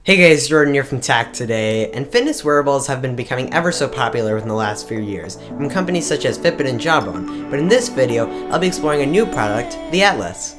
Hey guys, Jordan here from Tech Today, and fitness wearables have been becoming ever so popular within the last few years, from companies such as Fitbit and Jawbone, but in this video, I'll be exploring a new product, the Atlas.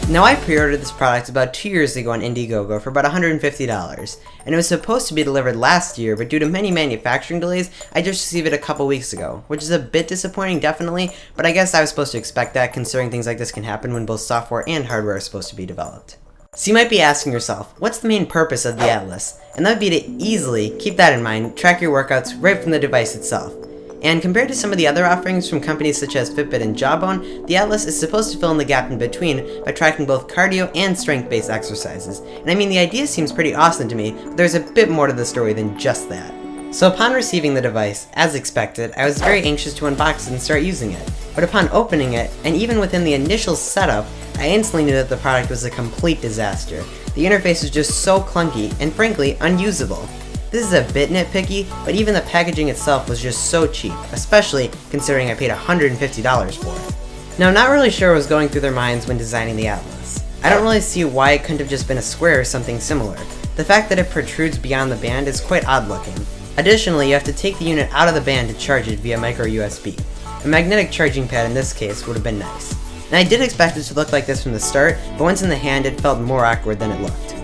Now I pre-ordered this product about 2 years ago on Indiegogo for about $150, and it was supposed to be delivered last year, but due to many manufacturing delays, I just received it a couple weeks ago, which is a bit disappointing definitely, but I guess I was supposed to expect that considering things like this can happen when both software and hardware are supposed to be developed. So you might be asking yourself, what's the main purpose of the Atlas? And that would be to easily, keep that in mind, track your workouts right from the device itself. And compared to some of the other offerings from companies such as Fitbit and Jawbone, the Atlas is supposed to fill in the gap in between by tracking both cardio and strength-based exercises. And I mean, the idea seems pretty awesome to me, but there's a bit more to the story than just that. So upon receiving the device, as expected, I was very anxious to unbox it and start using it. But upon opening it, and even within the initial setup, I instantly knew that the product was a complete disaster. The interface was just so clunky and frankly unusable. This is a bit nitpicky, but even the packaging itself was just so cheap, especially considering I paid $150 for it. Now, I'm not really sure what was going through their minds when designing the Atlas. I don't really see why it couldn't have just been a square or something similar. The fact that it protrudes beyond the band is quite odd looking. Additionally, you have to take the unit out of the band to charge it via micro USB. A magnetic charging pad in this case would have been nice. And I did expect it to look like this from the start, but once in the hand it felt more awkward than it looked.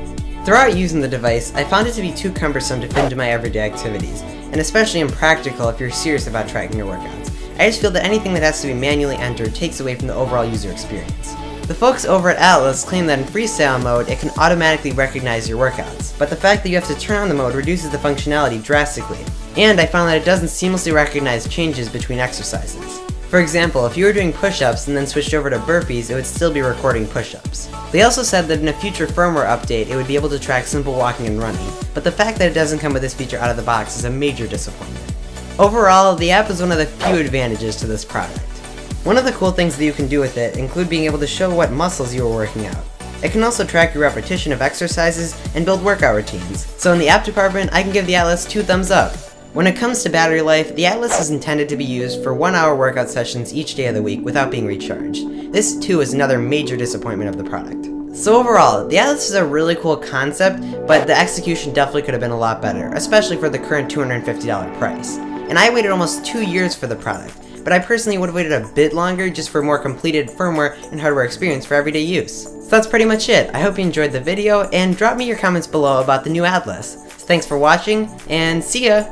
Throughout using the device, I found it to be too cumbersome to fit into my everyday activities, and especially impractical if you're serious about tracking your workouts. I just feel that anything that has to be manually entered takes away from the overall user experience. The folks over at Atlas claim that in freestyle mode, it can automatically recognize your workouts, but the fact that you have to turn on the mode reduces the functionality drastically, and I found that it doesn't seamlessly recognize changes between exercises. For example, if you were doing push-ups and then switched over to burpees, it would still be recording push-ups. They also said that in a future firmware update, it would be able to track simple walking and running, but the fact that it doesn't come with this feature out of the box is a major disappointment. Overall, the app is one of the few advantages to this product. One of the cool things that you can do with it include being able to show what muscles you are working out. It can also track your repetition of exercises and build workout routines. So in the app department, I can give the Atlas 2 thumbs up. When it comes to battery life, the Atlas is intended to be used for 1-hour workout sessions each day of the week without being recharged. This too is another major disappointment of the product. So overall, the Atlas is a really cool concept, but the execution definitely could have been a lot better, especially for the current $250 price. And I waited almost 2 years for the product, but I personally would have waited a bit longer just for a more completed firmware and hardware experience for everyday use. So that's pretty much it. I hope you enjoyed the video, and drop me your comments below about the new Atlas. So thanks for watching, and see ya!